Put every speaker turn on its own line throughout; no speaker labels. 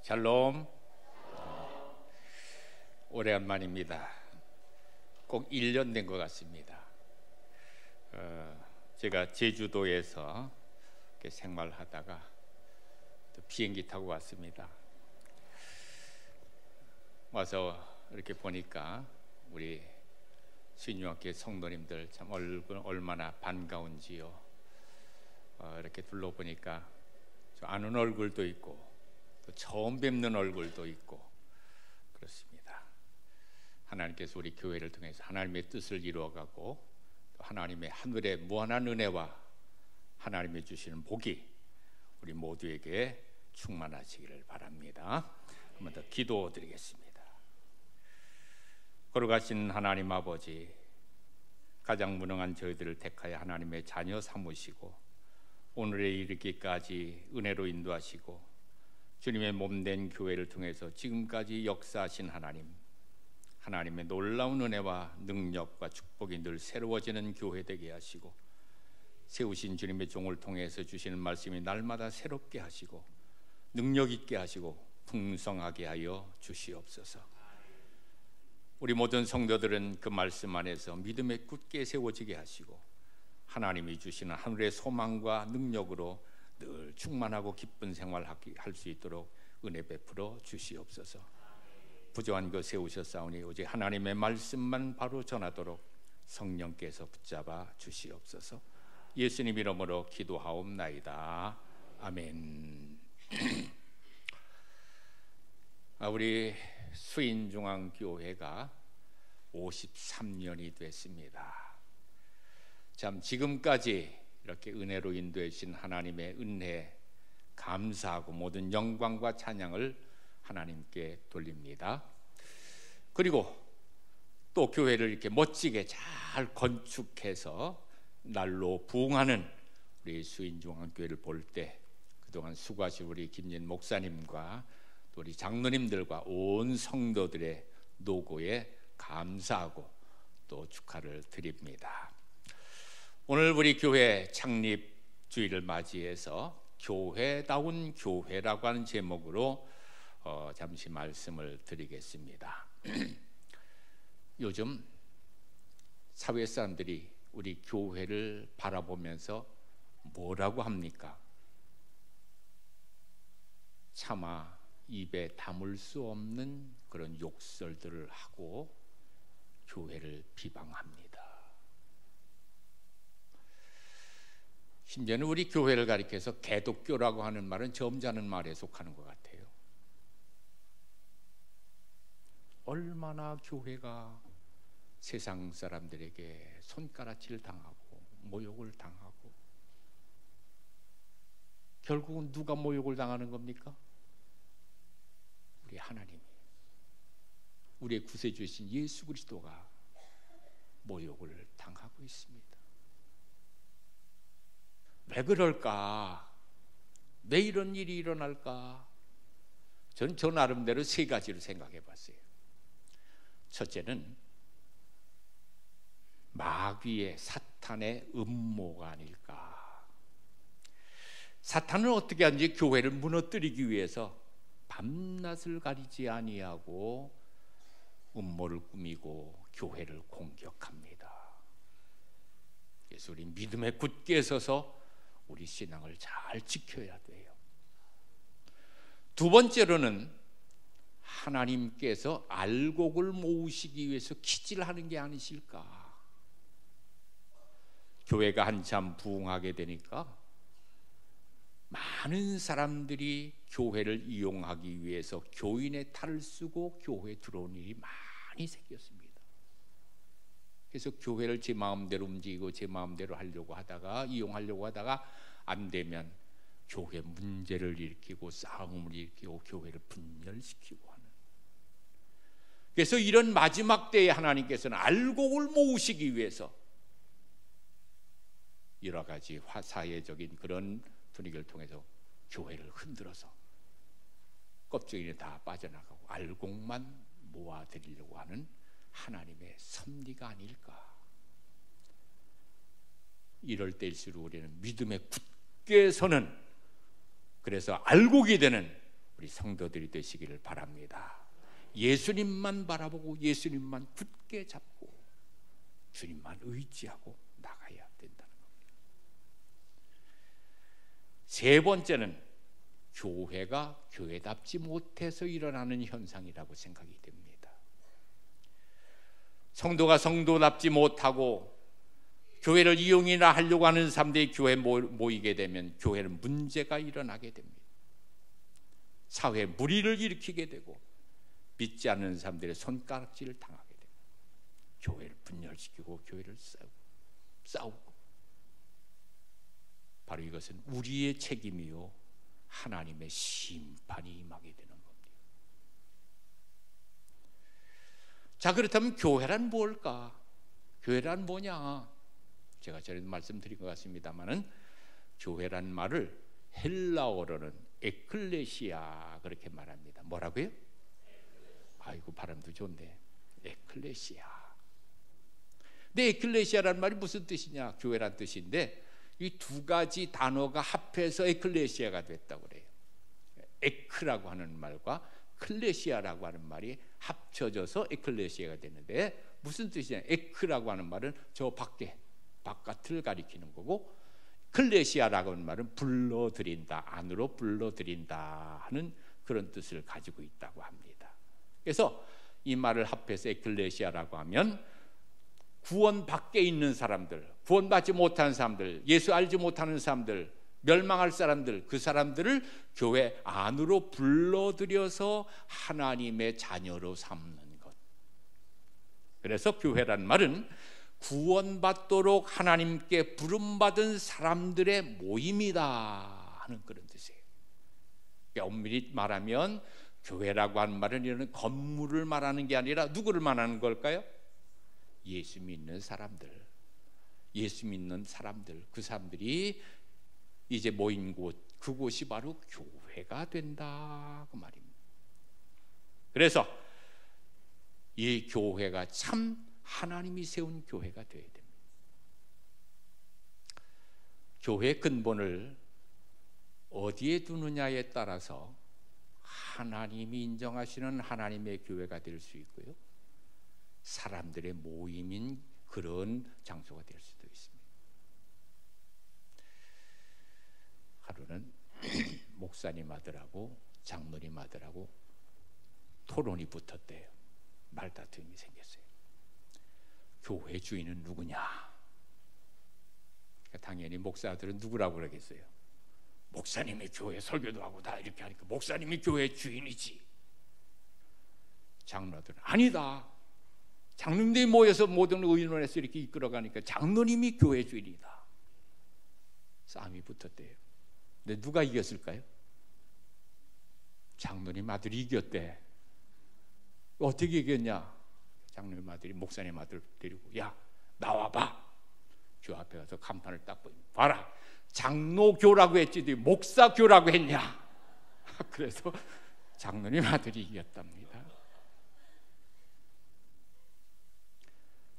샬롬. 오래간만입니다. 꼭 1년 된 것 같습니다. 제가 제주도에서 이렇게 생활하다가 또 비행기 타고 왔습니다. 와서 이렇게 보니까 우리 신유학교 성도님들 참 얼굴 얼마나 반가운지요. 이렇게 둘러보니까 저 아는 얼굴도 있고 또 처음 뵙는 얼굴도 있고 그렇습니다. 하나님께서 우리 교회를 통해서 하나님의 뜻을 이루어가고 또 하나님의 하늘의 무한한 은혜와 하나님이 주시는 복이 우리 모두에게 충만하시기를 바랍니다. 한 번 더 기도드리겠습니다. 거룩하신 하나님 아버지, 가장 무능한 저희들을 택하여 하나님의 자녀 삼으시고 오늘에 이르기까지 은혜로 인도하시고 주님의 몸된 교회를 통해서 지금까지 역사하신 하나님의 놀라운 은혜와 능력과 축복이 늘 새로워지는 교회 되게 하시고 세우신 주님의 종을 통해서 주시는 말씀이 날마다 새롭게 하시고 능력 있게 하시고 풍성하게 하여 주시옵소서. 우리 모든 성도들은 그 말씀 안에서 믿음에 굳게 세워지게 하시고 하나님이 주시는 하늘의 소망과 능력으로 늘 충만하고 기쁜 생활할 수 있도록 은혜 베풀어 주시옵소서. 부조한 것 세우셨사오니 오직 하나님의 말씀만 바로 전하도록 성령께서 붙잡아 주시옵소서. 예수님 이름으로 기도하옵나이다. 아멘. 우리 수인중앙교회가 53년이 됐습니다. 참 지금까지 이렇게 은혜로 인도해 주신 하나님의 은혜 감사하고 모든 영광과 찬양을 하나님께 돌립니다. 그리고 또 교회를 이렇게 멋지게 잘 건축해서 날로 부흥하는 우리 수인중앙교회를 볼 때 그동안 수고하신 우리 김진 목사님과 또 우리 장로님들과 온 성도들의 노고에 감사하고 또 축하를 드립니다. 오늘 우리 교회 창립 주일을 맞이해서 교회다운 교회라고 하는 제목으로 잠시 말씀을 드리겠습니다. 요즘 사회 사람들이 우리 교회를 바라보면서 뭐라고 합니까? 차마 입에 담을 수 없는 그런 욕설들을 하고 교회를 비방합니다. 심지어는 우리 교회를 가리켜서 개독교라고 하는 말은 점잖은 말에 속하는 것 같아요. 얼마나 교회가 세상 사람들에게 손가락질 당하고 모욕을 당하고 결국은 누가 모욕을 당하는 겁니까? 우리 하나님이, 우리의 구세주이신 예수 그리스도가 모욕을 당하고 있습니다. 왜 그럴까? 왜 이런 일이 일어날까? 저는 저 나름대로 세 가지로 생각해 봤어요. 첫째는 마귀의 사탄의 음모가 아닐까. 사탄은 어떻게 하는지 교회를 무너뜨리기 위해서 밤낮을 가리지 아니하고 음모를 꾸미고 교회를 공격합니다. 그래서 우리 믿음에 굳게 서서 우리 신앙을 잘 지켜야 돼요. 두 번째로는 하나님께서 알곡을 모으시기 위해서 기질하는 게 아니실까. 교회가 한참 부흥하게 되니까 많은 사람들이 교회를 이용하기 위해서 교인의 탈을 쓰고 교회에 들어온 일이 많이 생겼습니다. 그래서 교회를 제 마음대로 움직이고 제 마음대로 하려고 하다가 이용하려고 하다가 안 되면 교회 문제를 일으키고 싸움을 일으키고 교회를 분열시키고 하는. 그래서 이런 마지막 때에 하나님께서는 알곡을 모으시기 위해서 여러 가지 사회적인 그런 분위기를 통해서 교회를 흔들어서 껍질이 다 빠져나가고 알곡만 모아드리려고 하는 하나님의 섭리가 아닐까. 이럴 때일수록 우리는 믿음에 굳게 서는, 그래서 알곡이 되는 우리 성도들이 되시기를 바랍니다. 예수님만 바라보고 예수님만 굳게 잡고 주님만 의지하고 나가야 된다는 겁니다. 세 번째는 교회가 교회답지 못해서 일어나는 현상이라고 생각이 됩니다. 성도가 성도답지 못하고 교회를 이용이나 하려고 하는 사람들이 교회에 모이게 되면 교회는 문제가 일어나게 됩니다. 사회에 무리를 일으키게 되고 믿지 않는 사람들의 손가락질을 당하게 됩니다. 교회를 분열시키고 교회를 싸우고 바로 이것은 우리의 책임이요 하나님의 심판이 임하게 되는 겁니다. 자, 그렇다면 교회란 뭘까? 교회란 뭐냐? 제가 전에도 말씀드린 것 같습니다만은 교회란 말을 헬라어로는 에클레시아 그렇게 말합니다. 뭐라고요? 아이고 발음도 좋네. 에클레시아. 근데 에클레시아라는 말이 무슨 뜻이냐? 교회란 뜻인데 이 두 가지 단어가 합해서 에클레시아가 됐다고 그래요. 에크라고 하는 말과 클레시아라고 하는 말이 합쳐져서 에클레시아가 되는데 무슨 뜻이냐? 에크라고 하는 말은 저 바깥을 가리키는 거고 클레시아라고 하는 말은 불러들인다, 안으로 불러들인다 하는 그런 뜻을 가지고 있다고 합니다. 그래서 이 말을 합해서 에클레시아라고 하면 구원 밖에 있는 사람들, 구원받지 못하는 사람들, 예수 알지 못하는 사람들, 멸망할 사람들, 그 사람들을 교회 안으로 불러들여서 하나님의 자녀로 삼는 것. 그래서 교회란 말은 구원받도록 하나님께 부름받은 사람들의 모임이다 하는 그런 뜻이에요. 엄밀히 말하면 교회라고 하는 말은 이런 건물을 말하는 게 아니라 누구를 말하는 걸까요? 예수 믿는 사람들, 예수 믿는 사람들, 그 사람들이 이제 모인 곳, 그곳이 바로 교회가 된다 그 말입니다. 그래서 이 교회가 참 하나님이 세운 교회가 되어야 됩니다. 교회의 근본을 어디에 두느냐에 따라서 하나님이 인정하시는 하나님의 교회가 될 수 있고요, 사람들의 모임인 그런 장소가 될 수도 있습니다. 하루는 목사님 아들하고 장로님 아들하고 토론이 붙었대요. 말다툼이 생겼어요. 교회 주인은 누구냐? 그러니까 당연히 목사 아들은 누구라고 그러겠어요? 목사님이 교회 설교도 하고 다 이렇게 하니까 목사님이 교회 주인이지. 장로들은 아니다. 장로님들이 모여서 모든 의논해서 이렇게 이끌어가니까 장로님이 교회 주인이다. 싸움이 붙었대요. 근데 누가 이겼을까요? 장로님 아들이 이겼대. 어떻게 이겼냐? 장로님 아들이 목사님 아들 데리고 야 나와봐. 교 앞에 가서 간판을 딱 보이면 봐라. 장로교라고 했지 목사교라고 했냐? 그래서 장로님 아들이 이겼답니다.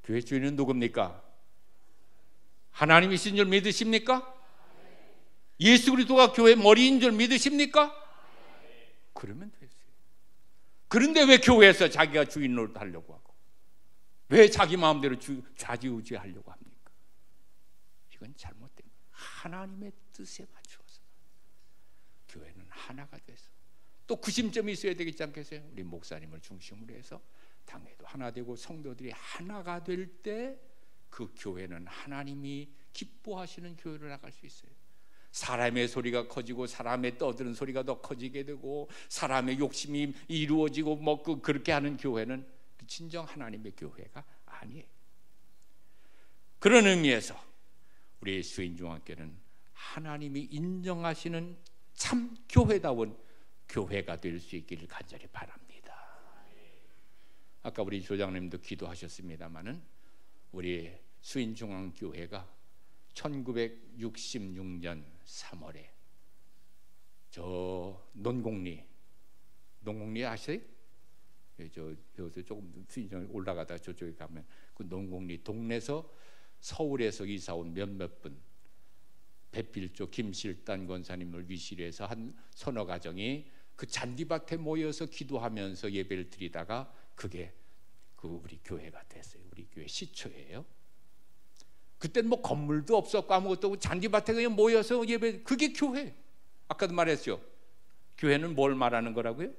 교회 주인은 누굽니까? 하나님이신 줄 믿으십니까? 예수 그리스도가 교회 머리인 줄 믿으십니까? 그러면 됐어요. 그런데 왜 교회에서 자기가 주인 노릇 하려고 하고 왜 자기 마음대로 좌지우지하려고 합니까? 이건 잘못된 거예요. 하나님의 뜻에 맞추어서 교회는 하나가 돼서 또 구심점이 있어야 되겠지 않겠어요? 우리 목사님을 중심으로 해서 당회도 하나 되고 성도들이 하나가 될 때 그 교회는 하나님이 기뻐하시는 교회로 나갈 수 있어요. 사람의 소리가 커지고 사람의 떠드는 소리가 더 커지게 되고 사람의 욕심이 이루어지고 뭐 그렇게 하는 교회는 진정 하나님의 교회가 아니에요. 그런 의미에서 우리 수인중앙교회는 하나님이 인정하시는 참 교회다운 교회가 될 수 있기를 간절히 바랍니다. 아까 우리 조장님도 기도하셨습니다마는 우리 수인중앙교회가 1966년 3월에 저 논공리 아세요? 저 조금 수인중앙 올라가다 저쪽에 가면 그 논공리 동네에서 서울에서 이사 온 몇몇 분 배필조 김실단 권사님을 위시로 해서 한 서너 가정이 그 잔디밭에 모여서 기도하면서 예배를 드리다가 그게 우리 교회가 됐어요. 우리 교회 시초예요. 그때는 뭐 건물도 없었고 아무것도 없고 잔디밭에 그냥 모여서 예배, 그게 교회. 아까도 말했죠. 교회는 뭘 말하는 거라고요?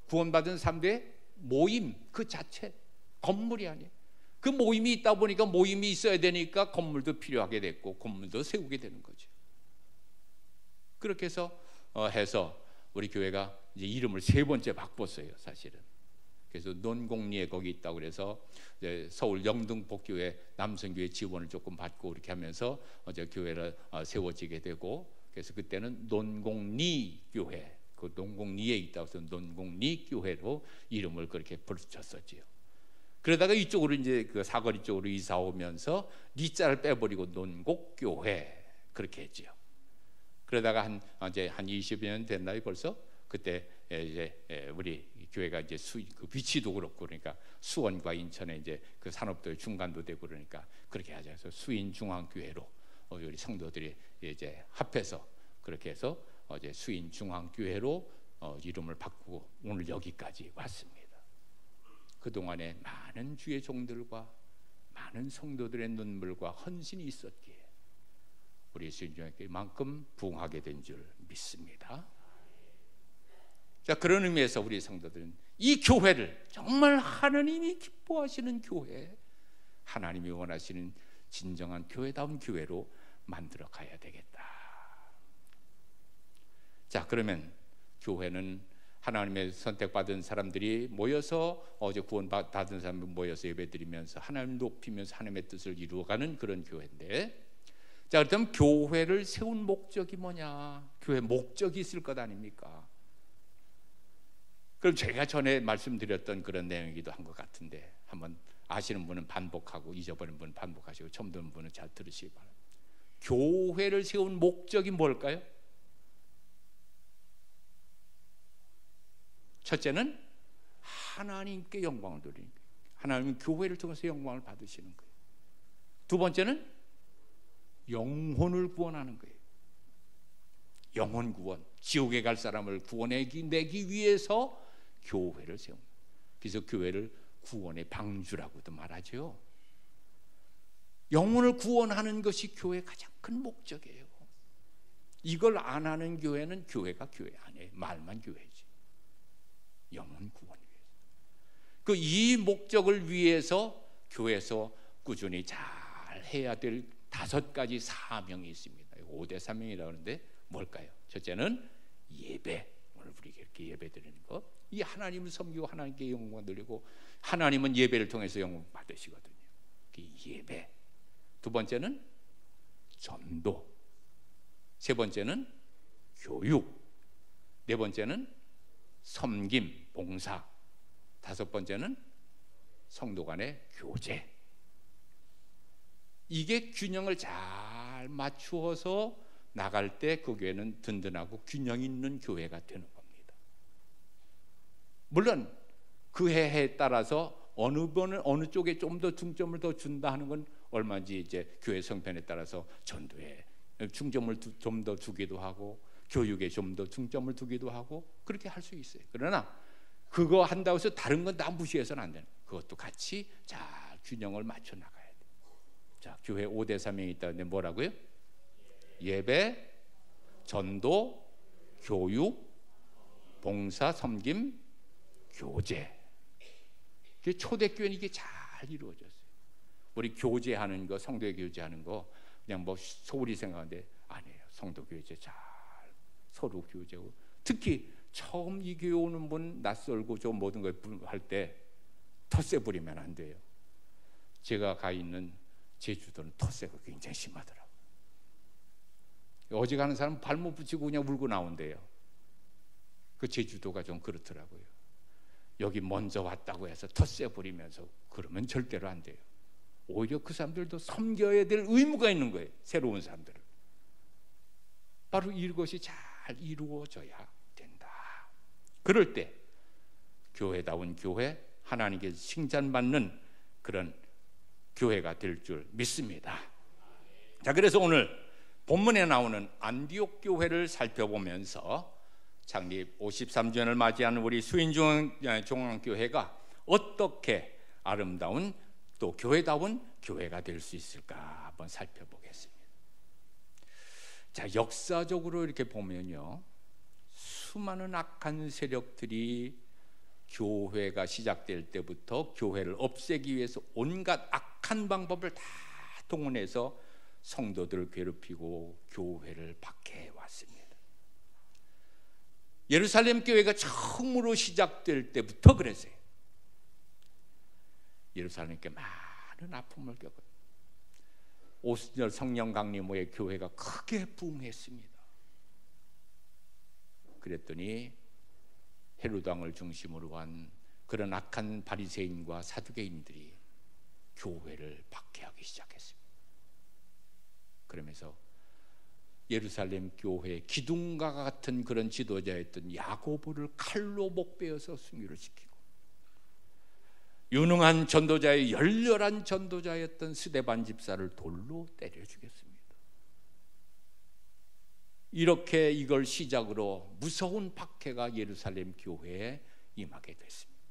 구원받은 사람들의 모임 그 자체, 건물이 아니에요. 그 모임이 있다 보니까 모임이 있어야 되니까 건물도 필요하게 됐고 건물도 세우게 되는 거죠. 그렇게 해서 우리 교회가 이제 이름을 3번째 바꿨어요, 사실은. 그래서 논공리에 거기 있다고 그래서 서울 영등포교회 남성교회 지원을 조금 받고 이렇게 하면서 교회를 세워지게 되고, 그래서 그때는 논공리 교회, 그 논공리에 있다고 해서 논공리 교회로 이름을 그렇게 붙였었지요. 그러다가 이쪽으로 이제 그 사거리 쪽으로 이사 오면서 리자를 빼버리고 논곡교회 그렇게 했지요. 그러다가 한 20년 됐나요 벌써? 그때 이제 우리 교회가 이제 그 위치도 그렇고 그러니까 수원과 인천에 이제 그 산업도의 중간도 되고 그러니까 그렇게 하자 해서 수인중앙교회로 우리 성도들이 이제 합해서 그렇게 해서 이제 수인중앙교회로 이름을 바꾸고 오늘 여기까지 왔습니다. 그동안에 많은 주의 종들과 많은 성도들의 눈물과 헌신이 있었기에 우리 수인중앙교회만큼 부흥하게 된 줄 믿습니다. 자, 그런 의미에서 우리 성도들은 이 교회를 정말 하나님이 기뻐하시는 교회, 하나님이 원하시는 진정한 교회다운 교회로 만들어 가야 되겠다. 자, 그러면 교회는 하나님의 선택받은 사람들이 모여서 어제 구원받은 사람들 모여서 예배드리면서 하나님 높이면서 하나님의 뜻을 이루어가는 그런 교회인데, 자, 그렇다면 교회를 세운 목적이 뭐냐? 교회 목적이 있을 것 아닙니까? 그럼 제가 전에 말씀드렸던 그런 내용이기도 한 것 같은데 한번 아시는 분은 반복하고 잊어버린 분은 반복하시고 처음 듣는 분은 잘 들으시기 바랍니다. 교회를 세운 목적이 뭘까요? 첫째는 하나님께 영광을 돌리는 거예요. 하나님은 교회를 통해서 영광을 받으시는 거예요. 두 번째는 영혼을 구원하는 거예요. 영혼 구원, 지옥에 갈 사람을 구원해내기 위해서 교회를 세웁니다. 그래서 교회를 구원의 방주라고도 말하죠. 영혼을 구원하는 것이 교회의 가장 큰 목적이에요. 이걸 안 하는 교회는 교회가 교회 아니에요. 말만 교회지. 영혼 구원 위해서. 이 목적을 위해서 교회에서 꾸준히 잘 해야 될 5가지 사명이 있습니다. 5대 사명이라고 하는데 뭘까요? 첫째는 예배. 오늘 우리가 이렇게 예배 드리는 것. 이 하나님을 섬기고 하나님께 영광 돌리고 하나님은 예배를 통해서 영광 받으시거든요. 예배. 두 번째는 전도. 세 번째는 교육. 네 번째는 섬김, 봉사. 5번째는 성도 간의 교제. 이게 균형을 잘 맞추어서 나갈 때 그 교회는 든든하고 균형 있는 교회가 되는 겁니다. 물론 그 해에 따라서 어느 쪽에 좀 더 중점을 더 준다 하는 건 얼마인지 이제 교회 성편에 따라서 전도에 중점을 좀 더 두기도 하고 교육에 좀 더 중점을 두기도 하고 그렇게 할 수 있어요. 그러나 그거 한다고 해서 다른 건 다 무시해서는 안 되는, 그것도 같이 잘 균형을 맞춰 나가야 돼요. 자, 교회 5대 사명이 있다는데 뭐라고요? 예배, 전도, 교육, 봉사, 섬김, 교제. 초대교회는 이게 잘 이루어졌어요. 우리 교제하는 거, 성도의 교제하는 거 그냥 뭐 소홀히 생각하는데 아니에요. 성도 교제 잘 서로 교제하고, 특히 처음 이 교회 오는 분 낯설고 저 모든 걸 할 때 텃세 부리면 안 돼요. 제가 가 있는 제주도는 텃세가 굉장히 심하더라고요. 어제 가는 사람 발못 붙이고 그냥 울고 나온대요. 그 제주도가 좀 그렇더라고요. 여기 먼저 왔다고 해서 텃세 부리면서 그러면 절대로 안 돼요. 오히려 그 사람들도 섬겨야 될 의무가 있는 거예요. 새로운 사람들을. 바로 이것이 잘 이루어져야 된다. 그럴 때 교회다운 교회, 하나님께 칭찬받는 그런 교회가 될 줄 믿습니다. 자, 그래서 오늘 본문에 나오는 안디옥 교회를 살펴보면서 창립 53주년을 맞이하는 우리 수인중앙교회가 어떻게 아름다운 또 교회다운 교회가 될 수 있을까 한번 살펴보겠습니다. 자, 역사적으로 이렇게 보면요, 수많은 악한 세력들이 교회가 시작될 때부터 교회를 없애기 위해서 온갖 악한 방법을 다 동원해서 성도들을 괴롭히고 교회를 박해해 왔습니다. 예루살렘 교회가 처음으로 시작될 때부터 그랬어요. 예루살렘 교회 많은 아픔을 겪어요. 오순절 성령 강림 후에 교회가 크게 부흥했습니다. 그랬더니 헤롯 왕을 중심으로 한 그런 악한 바리새인과 사두개인들이 교회를 박해하기 시작했습니다. 그러면서 예루살렘 교회 기둥과 같은 그런 지도자였던 야고보를 칼로 목베어서 순교를 시키고, 유능한 전도자의 열렬한 전도자였던 스데반 집사를 돌로 때려 죽였습니다. 이렇게 이걸 시작으로 무서운 박해가 예루살렘 교회에 임하게 됐습니다.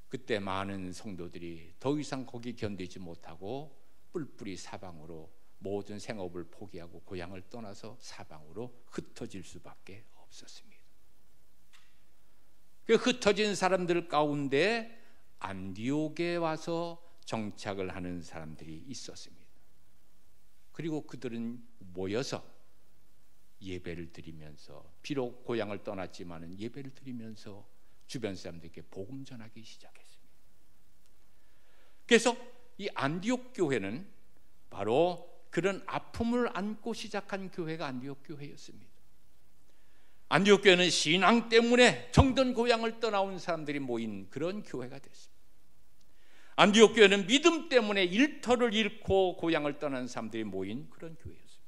그때 많은 성도들이 더 이상 거기 견디지 못하고 뿔뿔이 사방으로 모든 생업을 포기하고 고향을 떠나서 사방으로 흩어질 수밖에 없었습니다. 그 흩어진 사람들 가운데 안디옥에 와서 정착을 하는 사람들이 있었습니다. 그리고 그들은 모여서 예배를 드리면서, 비록 고향을 떠났지만 예배를 드리면서 주변 사람들에게 복음 전하기 시작했습니다. 그래서 이 안디옥 교회는 바로 그런 아픔을 안고 시작한 교회가 안디옥 교회였습니다. 안디옥 교회는 신앙 때문에 정든 고향을 떠나온 사람들이 모인 그런 교회가 됐습니다. 안디옥 교회는 믿음 때문에 일터를 잃고 고향을 떠난 사람들이 모인 그런 교회였습니다.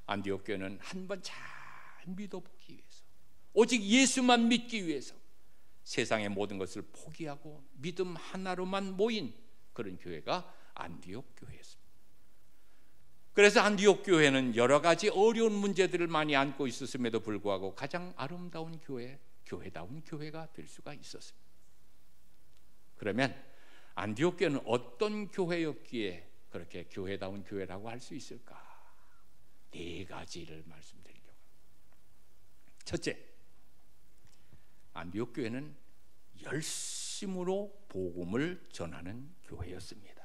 안디옥 교회는 한번 잘 믿어보기 위해서, 오직 예수만 믿기 위해서 세상의 모든 것을 포기하고 믿음 하나로만 모인 그런 교회가 안디옥 교회였습니다. 그래서 안디옥 교회는 여러 가지 어려운 문제들을 많이 안고 있었음에도 불구하고 가장 아름다운 교회, 교회다운 교회가 될 수가 있었습니다. 그러면 안디옥 교회는 어떤 교회였기에 그렇게 교회다운 교회라고 할 수 있을까? 네 가지를 말씀드리려고 합니다. 첫째, 안디옥 교회는 열심으로 복음을 전하는 교회였습니다.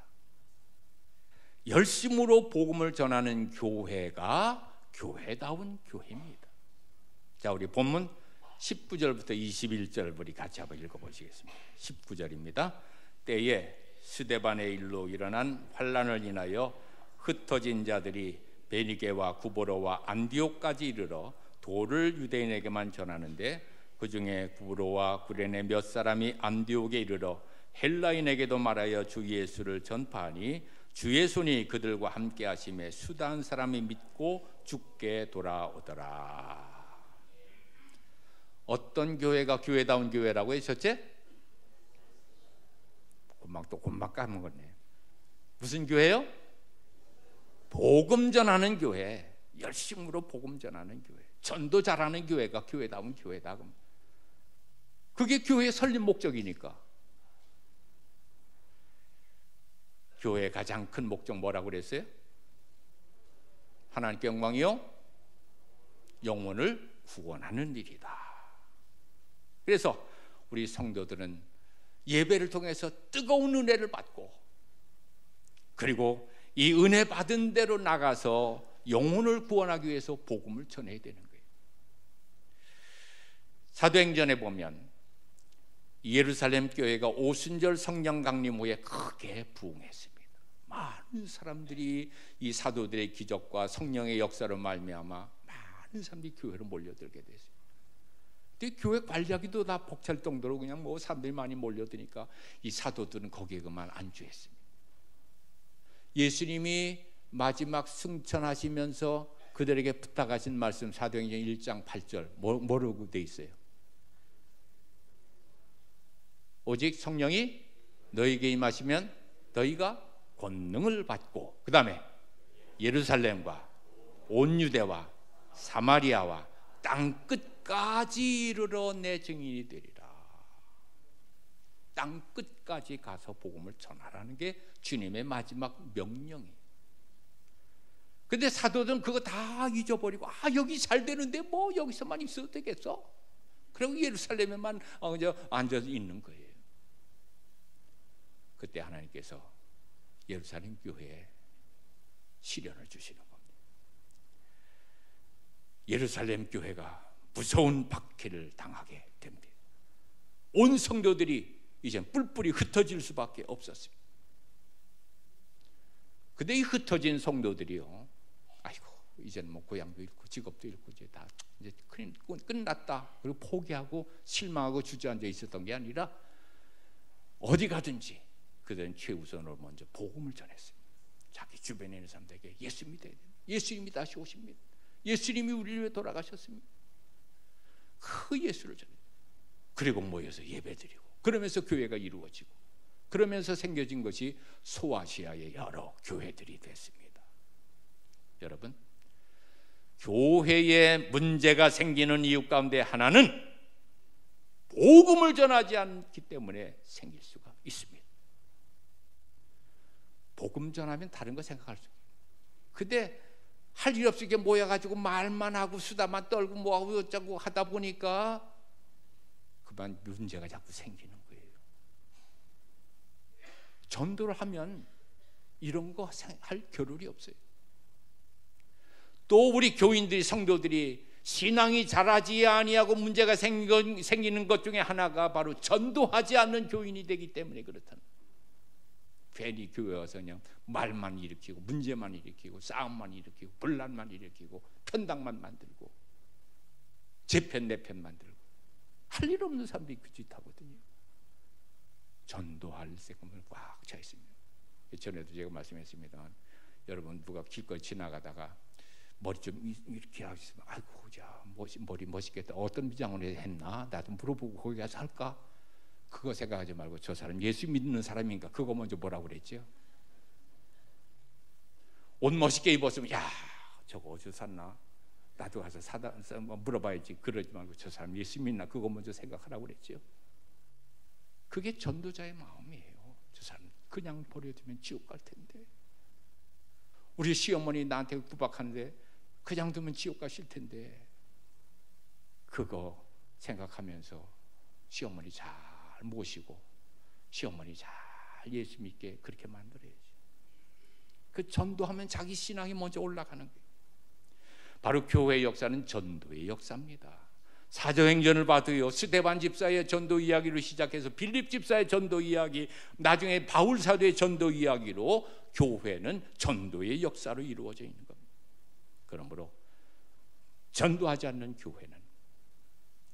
열심으로 복음을 전하는 교회가 교회다운 교회입니다. 자, 우리 본문 19절부터 21절 우리 같이 한번 읽어보시겠습니다. 19절입니다. 때에 스데반의 일로 일어난 환난을 인하여 흩어진 자들이 베니게와 구브로와 안디옥까지 이르러 도를 유대인에게만 전하는데, 그 중에 구브로와 구레네 몇 사람이 안디옥에 이르러 헬라인에게도 말하여 주 예수를 전파하니 주의 손이 그들과 함께 하심에 수다한 사람이 믿고 죽게 돌아오더라. 어떤 교회가 교회다운 교회라고 하셨지? 금방 까먹었네. 무슨 교회요? 복음 전하는 교회, 열심으로 복음 전하는 교회, 전도 잘하는 교회가 교회다운 교회다. 그게 교회의 설립 목적이니까. 교회의 가장 큰 목적 뭐라고 그랬어요? 하나님께 영광이요, 영혼을 구원하는 일이다. 그래서 우리 성도들은 예배를 통해서 뜨거운 은혜를 받고, 그리고 이 은혜 받은 대로 나가서 영혼을 구원하기 위해서 복음을 전해야 되는 거예요. 사도행전에 보면 예루살렘 교회가 오순절 성령 강림 후에 크게 부흥했습니다. 많은 사람들이 이 사도들의 기적과 성령의 역사로 말미암아 많은 사람들이 교회로 몰려들게 됐어요. 근데 교회 관리하기도 다 벅찰 정도로 그냥 사람들이 많이 몰려드니까 이 사도들은 거기에 그만 안주했습니다. 예수님이 마지막 승천하시면서 그들에게 부탁하신 말씀, 사도행전 1장 8절 뭐라고 돼 있어요? 오직 성령이 너희에게 임하시면 너희가 권능을 받고, 그 다음에 예루살렘과 온 유대와 사마리아와 땅 끝까지 이르러 내 증인이 되리라. 땅 끝까지 가서 복음을 전하라는 게 주님의 마지막 명령이에요. 근데 사도들은 그거 다 잊어버리고 여기 잘 되는데 뭐 여기서만 있어도 되겠어? 그리고 예루살렘에만 앉아서 있는 거예요. 그때 하나님께서 예루살렘 교회에 시련을 주시는 겁니다. 예루살렘 교회가 무서운 박해를 당하게 됩니다. 온 성도들이 이제 뿔뿔이 흩어질 수밖에 없었습니다. 근데 이 흩어진 성도들이요, 아이고 이제는 뭐 고향도 잃고 직업도 잃고 이제 다 이제 끝났다, 그리고 포기하고 실망하고 주저앉아 있었던 게 아니라 어디 가든지 그들은 최우선으로 먼저 복음을 전했습니다. 자기 주변에 있는 사람들에게 예수 믿어야 됩니다. 예수님이 다시 오십니다. 예수님이 우리를 위해 돌아가셨습니다. 그 예수를 전해요. 그리고 모여서 예배드리고, 그러면서 교회가 이루어지고, 그러면서 생겨진 것이 소아시아의 여러 교회들이 됐습니다. 여러분, 교회에 문제가 생기는 이유 가운데 하나는 복음을 전하지 않기 때문에 생길 수가 있습니다. 복음 전하면 다른 거 생각할 수 있어요. 근데 할 일 없이 이렇게 모여가지고 말만 하고 수다만 떨고 뭐하고 어쩌고 하다 보니까 그만 문제가 자꾸 생기는 거예요. 전도를 하면 이런 거 할 겨를이 없어요. 또 우리 교인들이, 성도들이 신앙이 자라지 아니하고 문제가 생기는 것 중에 하나가 바로 전도하지 않는 교인이 되기 때문에 그렇다는 거예요. 괜히 교회 와서 그냥 말만 일으키고 문제만 일으키고 싸움만 일으키고 분란만 일으키고 편당만 만들고 제 편 내 편 만들고 할 일 없는 사람들이 그 짓 하거든요. 전도할 생각은 꽉 차 있습니다. 전에도 제가 말씀했습니다. 여러분, 누가 길거리 지나가다가 머리 좀 이렇게 하시면 아이고 자 머리 멋있겠다, 어떤 미장을 했나 나도 물어보고 거기 가서 할까? 그거 생각하지 말고 저 사람 예수 믿는 사람인가 그거 먼저 뭐라고 그랬죠? 옷 멋있게 입었으면 야 저거 어디서 샀나? 나도 가서 사다 물어봐야지. 그러지 말고 저 사람 예수 믿나 그거 먼저 생각하라고 그랬죠. 그게 전도자의 마음이에요. 저 사람 그냥 버려두면 지옥 갈 텐데, 우리 시어머니 나한테 구박하는데 그냥 두면 지옥 가실 텐데, 그거 생각하면서 시어머니 잘 모시고 시어머니 잘 예수 믿게 그렇게 만들어야지. 그 전도하면 자기 신앙이 먼저 올라가는 거예요. 바로 교회의 역사는 전도의 역사입니다. 사도행전을 봐도요, 스데반 집사의 전도 이야기로 시작해서 빌립 집사의 전도 이야기, 나중에 바울 사도의 전도 이야기로 교회는 전도의 역사로 이루어져 있는 겁니다. 그러므로 전도하지 않는 교회는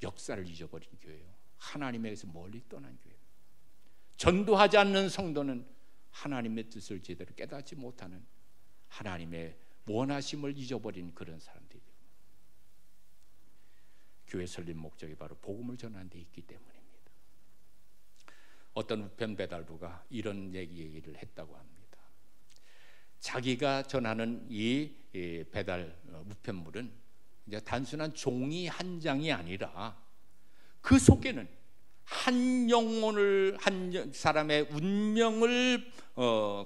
역사를 잊어버린 교회예요. 하나님에게서 멀리 떠난 교회. 전도하지 않는 성도는 하나님의 뜻을 제대로 깨닫지 못하는, 하나님의 원하심을 잊어버린 그런 사람들이에요. 교회 설립 목적이 바로 복음을 전하는 데 있기 때문입니다. 어떤 우편 배달부가 이런 얘기를 했다고 합니다. 자기가 전하는 이 배달 우편물은 이제 단순한 종이 한 장이 아니라 그 속에는 한 영혼을, 한 사람의 운명을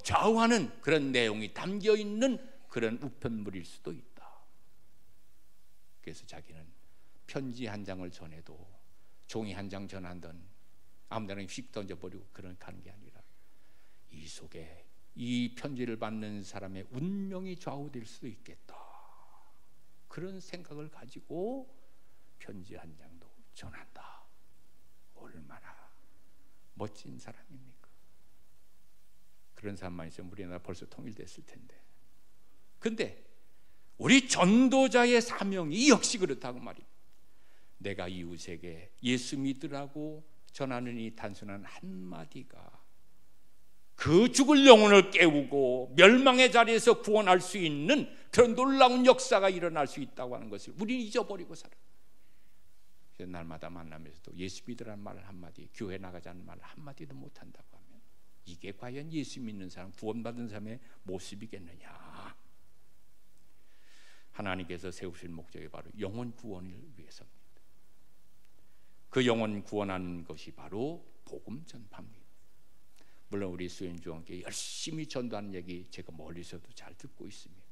좌우하는 그런 내용이 담겨 있는 그런 우편물일 수도 있다. 그래서 자기는 편지 한 장을 전해도 종이 한 장 전한던 아무데나 휙 던져버리고 그런 가는 게 아니라 이 속에 이 편지를 받는 사람의 운명이 좌우될 수도 있겠다, 그런 생각을 가지고 편지 한 장도 전한다. 얼마나 멋진 사람입니까? 그런 사람만 있으면 우리나라 벌써 통일됐을 텐데. 근데 우리 전도자의 사명이 역시 그렇다고 말입니다. 내가 이웃에게 예수 믿으라고 전하는 이 단순한 한마디가 그 죽을 영혼을 깨우고 멸망의 자리에서 구원할 수 있는 그런 놀라운 역사가 일어날 수 있다고 하는 것을 우리는 잊어버리고 살아요. 그래서 날마다 만나면서도 예수 믿으라는 말 한마디, 교회 나가자는 말 한마디도 못한다고 하면 이게 과연 예수 믿는 사람, 구원받은 사람의 모습이겠느냐? 하나님께서 세우신 목적이 바로 영혼 구원을 위해서입니다. 그 영혼 구원하는 것이 바로 복음 전파입니다. 물론 우리 수연중앙교회 열심히 전도하는 얘기 제가 멀리서도 잘 듣고 있습니다.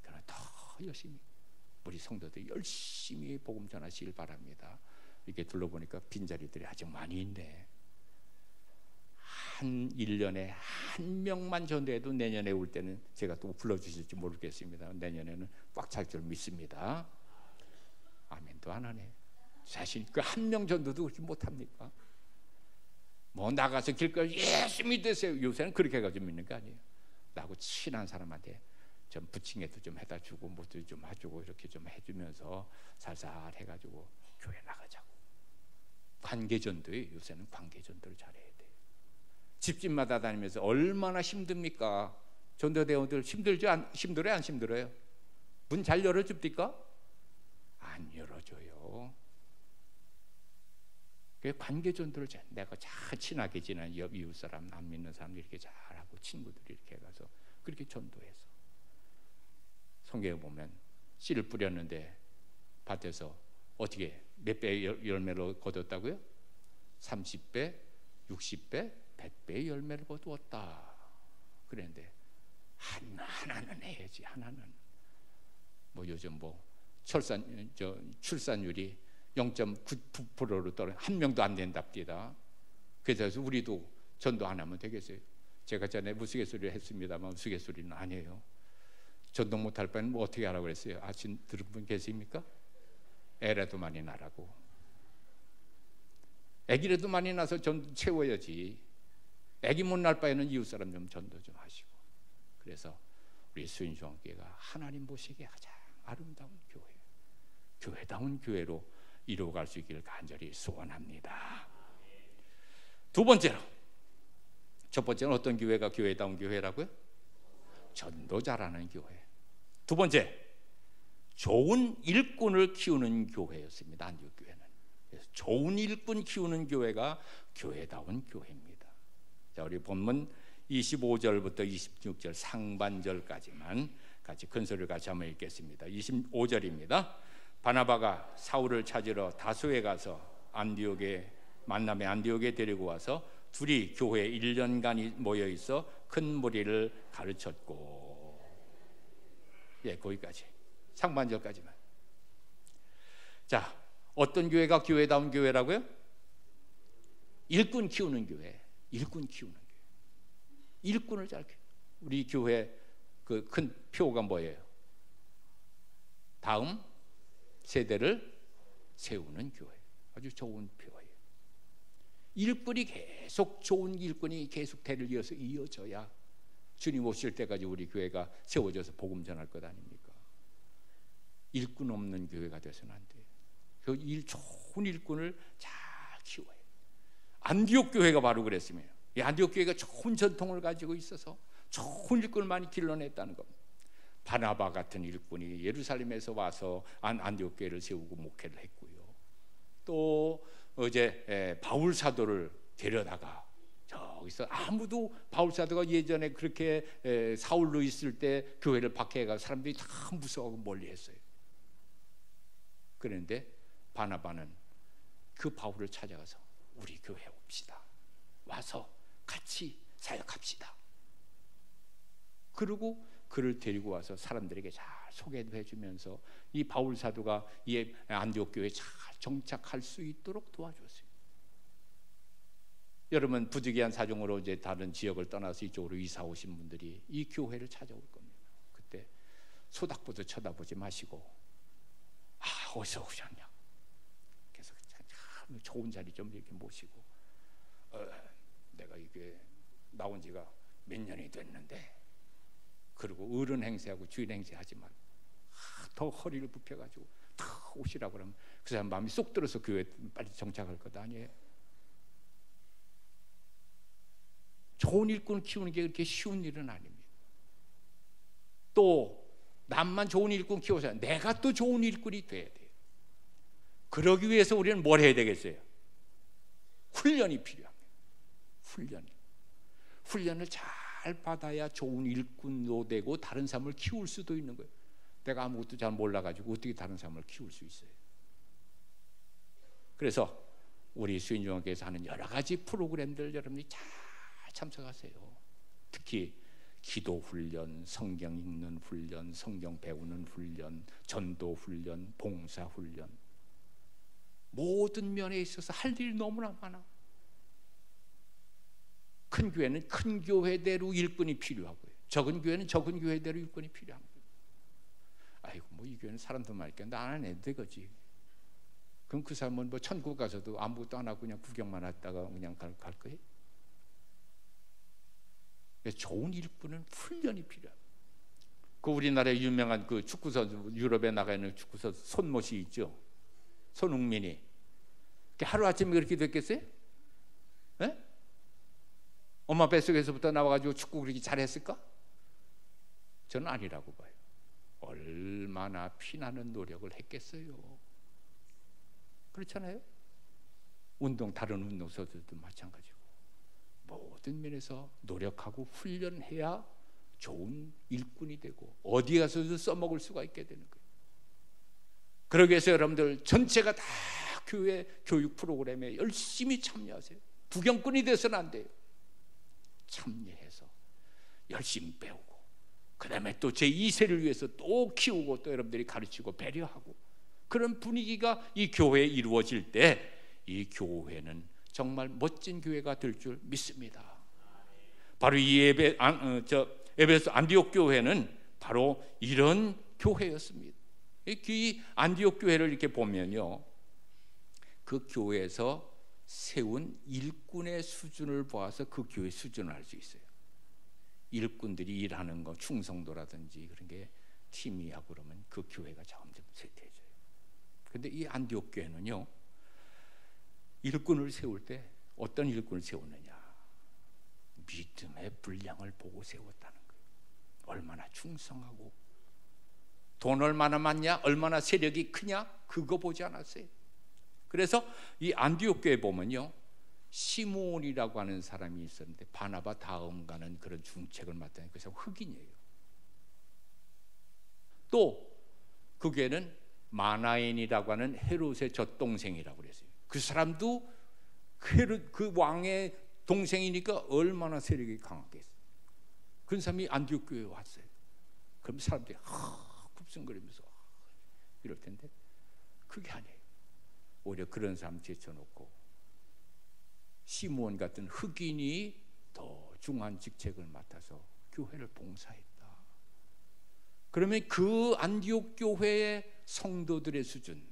그러나 더 열심히 우리 성도들 열심히 복음 전하시길 바랍니다. 이렇게 둘러보니까 빈자리들이 아직 많이 있네. 한 1년에 한 명만 전도해도 내년에 올 때는 제가 또 불러주실지 모르겠습니다. 내년에는 꽉 찰 줄 믿습니다. 아멘도 안 하네. 자신 그 한 명 전도도 그렇게 못합니까? 뭐 나가서 길거리 예수 믿으세요. 요새는 그렇게 해가지고 믿는 거 아니에요. 나하고 친한 사람한테 좀 부침개도 좀 해다 주고 뭐도 좀 해주고 이렇게 좀 해주면서 살살 해가지고 교회 나가자고. 관계전도예요. 요새는 관계전도를 잘해야 돼요. 집집마다 다니면서 얼마나 힘듭니까? 전도대원들 힘들어요? 안 힘들어요? 문 잘 열어줍니까? 안 열어줘요. 관계전도를 내가 잘 친하게 지내는 이웃 사람, 안 믿는 사람 이렇게 잘하고 친구들이 이렇게 가서 그렇게 전도해서 성경에 보면 씨를 뿌렸는데 밭에서 어떻게 몇 배의 열매를 거뒀다고요? 30배, 60배, 100배의 열매를 거두었다. 그랬는데 하나는 해야지. 하나는 뭐 요즘 뭐 출산율이 0.9%로 떨어 한 명도 안 된답니다. 그래서 우리도 전도 안 하면 되겠어요? 제가 전에 우스갯소리를 했습니다만 우스갯소리는 아니에요. 전도 못할 바에는 뭐 어떻게 하라고 그랬어요? 아침 들은 분 계십니까? 애라도 많이 낳으라고. 애기라도 많이 낳아서 전도 채워야지. 애기 못 낳을 바에는 이웃 사람 좀 전도 좀 하시고. 그래서 우리 수인중앙교회가 하나님 보시기에 가장 아름다운 교회, 교회다운 교회로 이루어갈 수 있기를 간절히 소원합니다. 두 번째로, 첫 번째는 어떤 교회가 교회다운 교회라고요? 전도 잘하는 교회. 두 번째, 좋은 일꾼을 키우는 교회였습니다. 안디옥 교회는. 그래서 좋은 일꾼 키우는 교회가 교회다운 교회입니다. 자, 우리 본문 25절부터 26절 상반절까지만 같이 큰 소리를 같이 한번 읽겠습니다. 25절입니다. 바나바가 사울을 찾으러 다소에 가서 만남의 안디옥에 데리고 와서 둘이 교회 1년간이 모여 있어 큰 무리를 가르쳤고. 예, 거기까지. 상반절까지만. 자, 어떤 교회가 교회다운 교회라고요? 일꾼 키우는 교회. 일꾼 키우는 교회. 일꾼을 잘 키워. 우리 교회 그 큰 표가 뭐예요? 다음 세대를 세우는 교회. 아주 좋은 표예요. 일꾼이 계속 좋은 일꾼이 계속 대를 이어서 이어져야 주님 오실 때까지 우리 교회가 세워져서 복음 전할 것 아닙니까? 일꾼 없는 교회가 돼서는 안 돼요. 그 좋은 일꾼을 잘 키워야 해요. 안디옥 교회가 바로 그랬습니다. 이 안디옥 교회가 좋은 전통을 가지고 있어서 좋은 일꾼을 많이 길러냈다는 겁니다. 바나바 같은 일꾼이 예루살렘에서 와서 안디옥 교회를 세우고 목회를 했고요. 또 어제 바울 사도를 데려다가 저기서 아무도 바울 사도가 예전에 그렇게 사울로 있을 때 교회를 박해해가 사람들이 다 무서워하고 멀리했어요. 그런데 바나바는 그 바울을 찾아가서 우리 교회 옵시다. 와서 같이 사역합시다. 그리고 그를 데리고 와서 사람들에게 잘 소개도 해주면서 이 바울 사도가 이 안디옥 교회에 잘 정착할 수 있도록 도와줬어요. 여러분 부득이한 사정으로 이제 다른 지역을 떠나서 이쪽으로 이사 오신 분들이 이 교회를 찾아올 겁니다. 그때 소닥보도 쳐다보지 마시고 어디서 오셨냐? 그래서 참 좋은 자리 좀 이렇게 모시고 내가 이게 나온 지가 몇 년이 됐는데 그리고 어른 행세하고 주인 행세하지만 더 허리를 굽혀가지고 더 오시라고 그러면 그 사람 마음이 쏙 들어서 교회에 빨리 정착할 것 아니에요? 좋은 일꾼을 키우는 게 그렇게 쉬운 일은 아닙니다. 또 남만 좋은 일꾼 키워서 내가 또 좋은 일꾼이 돼야 돼요. 그러기 위해서 우리는 뭘 해야 되겠어요? 훈련이 필요합니다. 훈련을 잘 받아야 좋은 일꾼도 되고 다른 사람을 키울 수도 있는 거예요. 내가 아무것도 잘 몰라가지고 어떻게 다른 사람을 키울 수 있어요? 그래서 우리 수인중학교에서 하는 여러 가지 프로그램들 여러분이 잘 참석하세요. 특히 기도 훈련, 성경 읽는 훈련, 성경 배우는 훈련, 전도 훈련, 봉사 훈련, 모든 면에 있어서 할 일이 너무나 많아. 큰 교회는 큰 교회대로 일꾼이 필요하고요. 적은 교회는 적은 교회대로 일꾼이 필요한 거예요. 아이고 뭐 이 교회는 사람도 많으니까 나 안 해도 되겠지. 그럼 그 사람은 뭐 천국 가서도 아무것도 안 하고 그냥 구경만 하다가 그냥 갈 거예요? 좋은 일꾼은 훈련이 필요합니다. 그 우리나라의 유명한 그 축구 선수, 유럽에 나가 있는 축구 선수 손못이 있죠. 손흥민이 하루 아침에 그렇게 됐겠어요? 네? 엄마 뱃속에서부터 나와가지고 축구 그렇게 잘했을까? 저는 아니라고 봐요. 얼마나 피나는 노력을 했겠어요. 그렇잖아요? 다른 운동 선수들도 마찬가지고 모든 면에서 노력하고 훈련해야 좋은 일꾼이 되고 어디 가서도 써먹을 수가 있게 되는 거예요. 그러기 위해서 여러분들 전체가 다 교회 교육 프로그램에 열심히 참여하세요. 부경꾼이 돼서는 안 돼요. 참여해서 열심히 배우고 그 다음에 또 제2세를 위해서 또 키우고 또 여러분들이 가르치고 배려하고 그런 분위기가 이 교회에 이루어질 때 이 교회는 정말 멋진 교회가 될 줄 믿습니다. 바로 이 에베소 안디옥 교회는 바로 이런 교회였습니다. 이 안디옥 교회를 이렇게 보면요, 그 교회에서 세운 일꾼의 수준을 보아서 그 교회 수준을 알 수 있어요. 일꾼들이 일하는 거, 충성도라든지 그런 게 팀이하고 그러면 그 교회가 점점 쇠퇴해져요. 그런데 이 안디옥 교회는요, 일꾼을 세울 때 어떤 일꾼을 세웠느냐? 믿음의 분량을 보고 세웠다는 거예요. 얼마나 충성하고 돈 얼마나 많냐, 얼마나 세력이 크냐, 그거 보지 않았어요. 그래서 이 안디옥 교회 보면요, 시므온이라고 하는 사람이 있었는데 바나바 다음 가는 그런 중책을 맡았는데 그 사람 흑인이에요. 또 그 교회는 마나엔이라고 하는 헤롯의 젖동생이라고 그랬어요. 그 사람도 헤롯 그 왕의 동생이니까 얼마나 세력이 강하겠어요. 그런 사람이 안디옥 교회에 왔어요. 그럼 사람들이 굽승거리면서 이럴 텐데 그게 아니에요. 오히려 그런 사람 제쳐놓고 시므온 같은 흑인이 더 중요한 직책을 맡아서 교회를 봉사했다. 그러면 그 안디옥 교회의 성도들의 수준,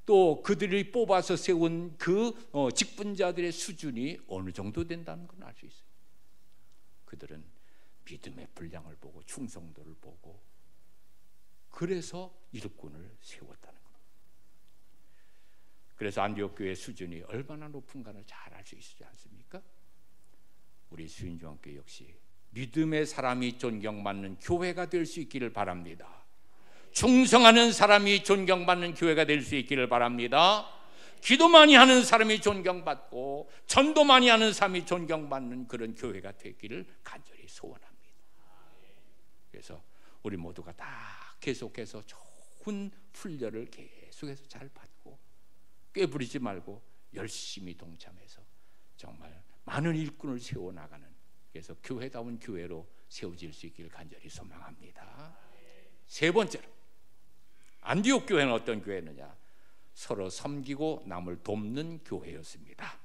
또 그들이 뽑아서 세운 그 직분자들의 수준이 어느 정도 된다는 걸 알 수 있어요. 그들은 믿음의 분량을 보고 충성도를 보고 그래서 일꾼을 세웠다는 겁니다. 그래서 안디옥 교회의 수준이 얼마나 높은가를 잘 알 수 있지 않습니까? 우리 수인중학교 역시 믿음의 사람이 존경받는 교회가 될 수 있기를 바랍니다. 충성하는 사람이 존경받는 교회가 될 수 있기를 바랍니다. 기도 많이 하는 사람이 존경받고 전도 많이 하는 사람이 존경받는 그런 교회가 되기를 간절히 소원합니다. 그래서 우리 모두가 다 계속해서 좋은 훈련을 계속해서 잘 받고 꾀부리지 말고 열심히 동참해서 정말 많은 일꾼을 세워나가는, 그래서 교회다운 교회로 세워질 수 있기를 간절히 소망합니다. 세 번째로, 안디옥 교회는 어떤 교회느냐? 서로 섬기고 남을 돕는 교회였습니다.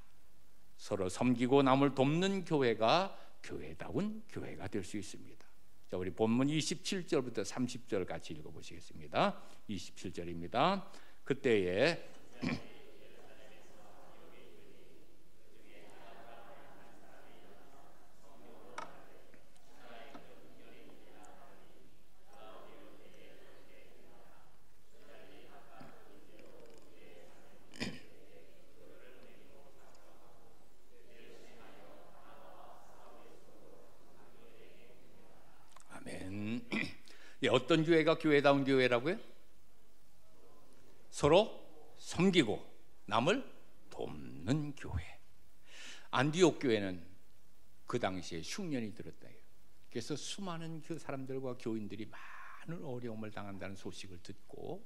서로 섬기고 남을 돕는 교회가 교회다운 교회가 될 수 있습니다. 자, 우리 본문 27절부터 30절 같이 읽어보시겠습니다. 27절입니다. 그때에 어떤 교회가 교회다운 교회라고요? 서로 섬기고 남을 돕는 교회. 안디옥 교회는 그 당시에 흉년이 들었다 해요. 그래서 수많은 그 사람들과 교인들이 많은 어려움을 당한다는 소식을 듣고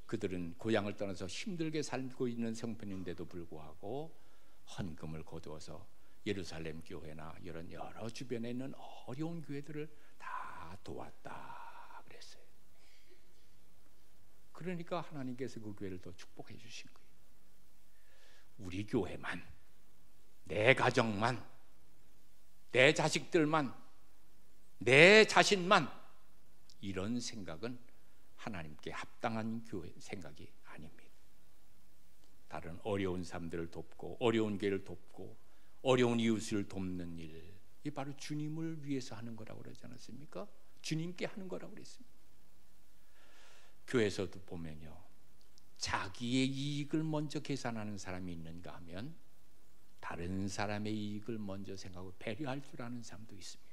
그들은 고향을 떠나서 힘들게 살고 있는 형편인데도 불구하고 헌금을 거두어서 예루살렘 교회나 이런 여러 주변에 있는 어려운 교회들을 다 도왔다 그랬어요. 그러니까 하나님께서 그 교회를 더 축복해 주신 거예요. 우리 교회만, 내 가정만, 내 자식들만, 내 자신만, 이런 생각은 하나님께 합당한 교회 생각이 아닙니다. 다른 어려운 사람들을 돕고 어려운 교회를 돕고 어려운 이웃을 돕는 일, 이 바로 주님을 위해서 하는 거라고 그러지 않았습니까? 주님께 하는 거라고 그랬습니다. 교회에서도 보면요, 자기의 이익을 먼저 계산하는 사람이 있는가 하면 다른 사람의 이익을 먼저 생각하고 배려할 줄 아는 사람도 있습니다.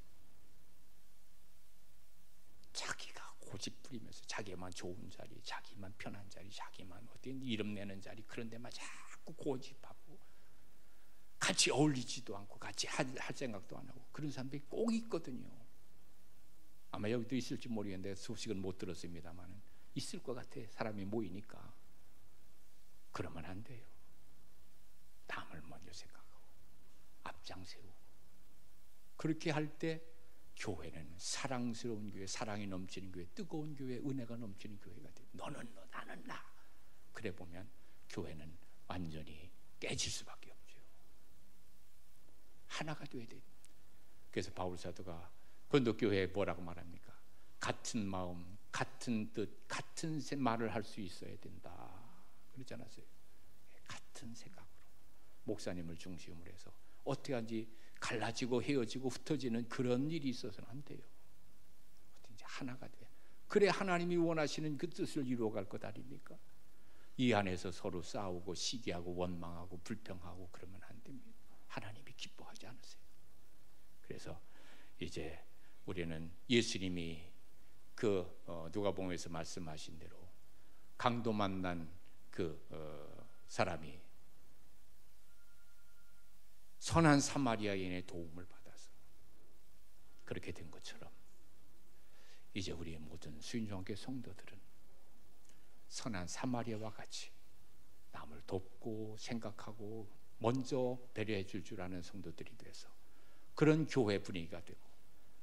자기가 고집 부리면서 자기만 좋은 자리, 자기만 편한 자리, 자기만 어디 이름 내는 자리, 그런 데만 자꾸 고집하고 같이 어울리지도 않고 같이 할 생각도 안 하고 그런 사람들이 꼭 있거든요. 아마 여기도 있을지 모르겠는데 소식은 못 들었습니다만 있을 것 같아. 사람이 모이니까. 그러면 안 돼요. 남을 먼저 생각하고 앞장 세우고 그렇게 할 때 교회는 사랑스러운 교회, 사랑이 넘치는 교회, 뜨거운 교회, 은혜가 넘치는 교회가 돼요. 너는 너, 나는 나. 그래 보면 교회는 완전히 깨질 수밖에 없죠. 하나가 돼야 돼요. 그래서 바울 사도가 고린도 교회에 뭐라고 말합니까? 같은 마음, 같은 뜻, 같은 말을 할 수 있어야 된다. 그러지 않았어요? 같은 생각으로 목사님을 중심으로 해서 어떻게 하는지 갈라지고 헤어지고 흩어지는 그런 일이 있어서는 안 돼요. 어떻게 하나가 돼. 그래 하나님이 원하시는 그 뜻을 이루어갈 것 아닙니까? 이 안에서 서로 싸우고 시기하고 원망하고 불평하고 그러면 안 됩니다. 하나님이 기뻐하지 않으세요. 그래서 이제 우리는 예수님이 그 누가복음에서 말씀하신 대로 강도 만난 그 사람이 선한 사마리아인의 도움을 받아서 그렇게 된 것처럼 이제 우리의 모든 수인종교회 성도들은 선한 사마리아와 같이 남을 돕고 생각하고 먼저 배려해 줄 아는 성도들이 돼서 그런 교회 분위기가 되고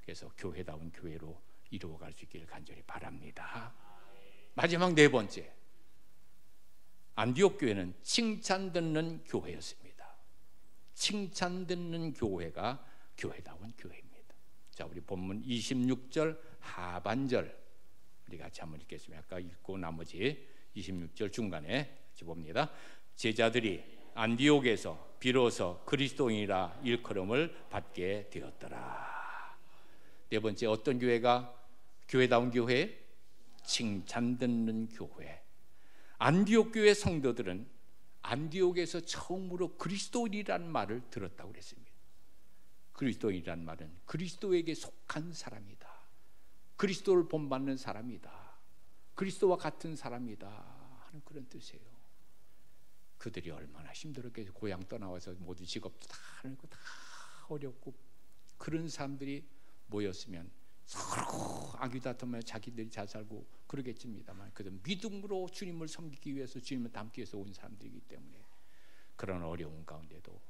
그래서 교회다운 교회로 이루어갈 수 있기를 간절히 바랍니다. 마지막 네 번째, 안디옥 교회는 칭찬 듣는 교회였습니다. 칭찬 듣는 교회가 교회다운 교회입니다. 자, 우리 본문 26절 하반절 우리 같이 한번 읽겠습니다. 아까 읽고 나머지 26절 중간에 같이 봅니다. 제자들이 안디옥에서 비로소 그리스도인이라 일컬음을 받게 되었더라. 네 번째, 어떤 교회가 교회다운 교회? 칭찬 듣는 교회. 안디옥 교회 성도들은 안디옥에서 처음으로 그리스도인이라는 말을 들었다고 그랬습니다. 그리스도인이라는 말은 그리스도에게 속한 사람이다. 그리스도를 본받는 사람이다. 그리스도와 같은 사람이다 하는 그런 뜻이에요. 그들이 얼마나 힘들었겠어요. 고향 떠나와서 모든 직업도 다 하는 거 다 어렵고 그런 사람들이 모였으면 서로 아귀다툼하며 자기들이 잘 살고 그러겠습니다만 그들은 믿음으로 주님을 섬기기 위해서 주님을 닮기 위해서 온 사람들이기 때문에 그런 어려운 가운데도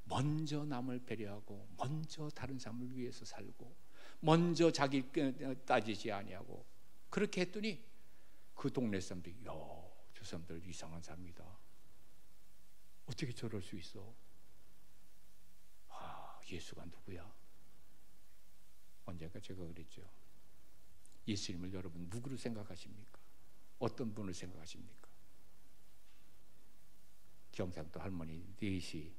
먼저 남을 배려하고 먼저 다른 사람을 위해서 살고 먼저 자기 따지지 아니하고 그렇게 했더니 그 동네 사람들이 저 사람들 이상한 사람이다. 어떻게 저럴 수 있어? 예수가 누구야? 언젠가 제가 그랬죠. 예수님을 여러분 누구로 생각하십니까? 어떤 분을 생각하십니까? 경상도 할머니 넷이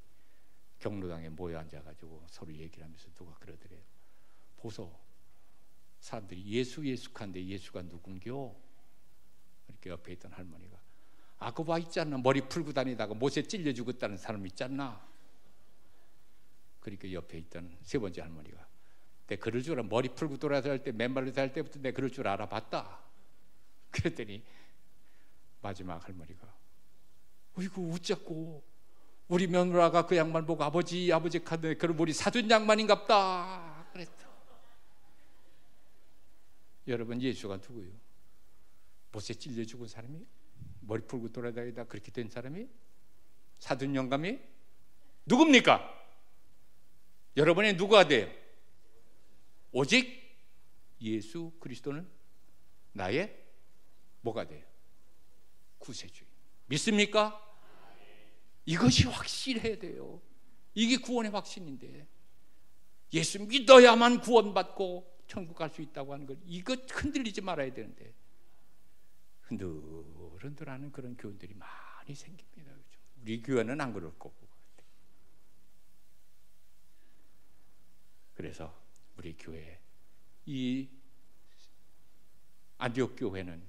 경로당에 모여 앉아가지고 서로 얘기를 하면서 누가 그러더래요. 보소, 사람들이 예수 하는데 예수가 누군겨? 이렇게 옆에 있던 할머니가 그거 봐 있잖아. 머리 풀고 다니다가 못에 찔려 죽었다는 사람 있잖아. 그러니까 옆에 있던 세 번째 할머니가 내 그럴 줄 알아. 머리 풀고 돌아다닐 때 맨발로 다닐 때부터 내 그럴 줄 알아봤다. 그랬더니 마지막 할머니가 어이구 웃자고 우리 며느라가 그 양말 보고 아버지 카드 그럼 우리 사돈 양반인갑다 그랬다. 여러분, 예수가 누구예요? 못에 찔려 죽은 사람이? 머리 풀고 돌아다니다 그렇게 된 사람이? 사돈 영감이? 누굽니까? 여러분의 누구가 돼요? 오직 예수 그리스도는 나의 뭐가 돼요? 구세주예요. 믿습니까? 이것이 확실해야 돼요. 이게 구원의 확신인데, 예수 믿어야만 구원받고 천국 갈 수 있다고 하는 걸, 이거 흔들리지 말아야 되는데 흔들흔들하는 그런 교회들이 많이 생깁니다. 그렇죠? 우리 교회는 안 그럴 거고. 그래서 우리 교회, 이 안디옥 교회는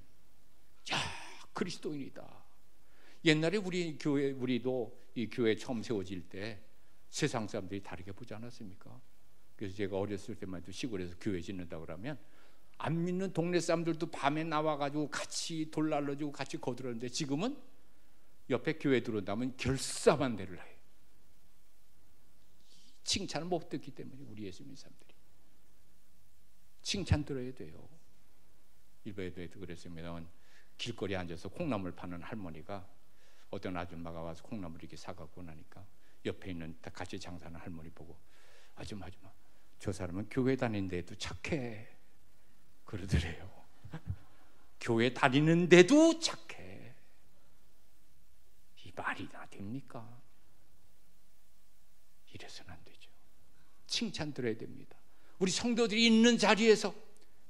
그리스도인이다. 옛날에 우리 교회, 우리도 이 교회 처음 세워질 때 세상 사람들이 다르게 보지 않았습니까? 그래서 제가 어렸을 때만 해도 시골에서 교회 짓는다 그러면 안 믿는 동네 사람들도 밤에 나와가지고 같이 돌 날라주고 같이 거들었는데, 지금은 옆에 교회 들어온다면 결사반대를 해요. 칭찬을 못 듣기 때문에. 우리 예수 믿는 사람들이 칭찬 들어야 돼요. 일베에도 그랬습니다. 길거리에 앉아서 콩나물 파는 할머니가, 어떤 아줌마가 와서 콩나물 이렇게 사갖고 나니까 옆에 있는 같이 장사하는 할머니 보고, 아줌마, 저 사람은 교회 다니는데도 착해 그러더래요. 교회 다니는데도 착해. 이 말이 다 됩니까? 이래서는 안 되죠. 칭찬 들어야 됩니다. 우리 성도들이 있는 자리에서,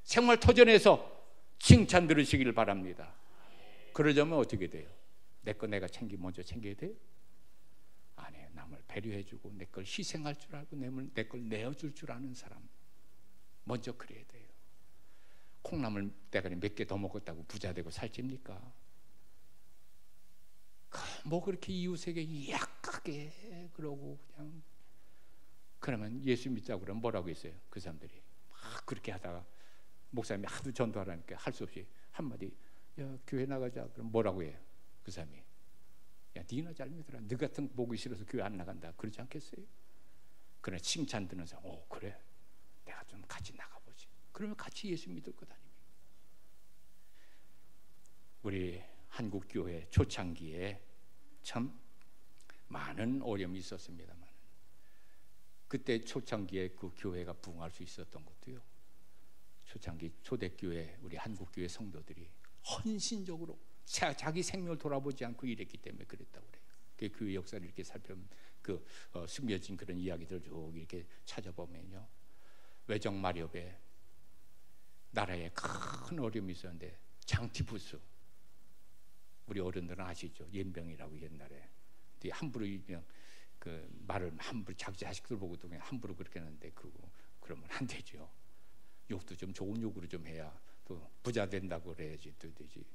생활 터전에서 칭찬 들으시길 바랍니다. 그러려면 어떻게 돼요? 내 거 내가 먼저 챙겨야 돼요? 아니에요. 남을 배려해주고 내 걸 희생할 줄 알고 내 걸 내어줄 줄 아는 사람 먼저 그래야 돼요. 콩나물 대가리 몇 개 더 먹었다고 부자 되고 살찝니까? 뭐 그렇게 이웃에게 약하게 그러고 그냥, 그러면 예수 믿자고 그러면 뭐라고 했어요? 그 사람들이 막 그렇게 하다가 목사님이 하도 전도하라니까 할 수 없이 한마디, 야 교회 나가자. 그럼 뭐라고 해요? 그 사람이, 야 니나 잘 믿어라. 너 같은 거 보기 싫어서 교회 안 나간다. 그러지 않겠어요? 그러나 칭찬 듣는 사람, 그래 내가 좀 같이 나가보지. 그러면 같이 예수 믿을 거 아닙니까? 우리 한국교회 초창기에 참 많은 어려움이 있었습니다만, 그때 초창기에 그 교회가 부흥할 수 있었던 것도요, 초창기 초대교회 우리 한국교회 성도들이 헌신적으로 자기 생명을 돌아보지 않고 일했기 때문에 그랬다고 그래요. 그 역사를 이렇게 살펴보면 숨겨진 그런 이야기들 쭉 이렇게 찾아보면요, 외정 마렵에 나라에 큰 어려움이 있었는데, 장티푸스, 우리 어른들은 아시죠? 연병이라고 옛날에 함부로 그냥 그 말을 함부로 자기 자식들 보고도 그냥 함부로 그렇게 하는데, 그러면 안 되죠. 욕도 좀 좋은 욕으로 좀 해야 또 부자 된다고 그래야지 또 되지.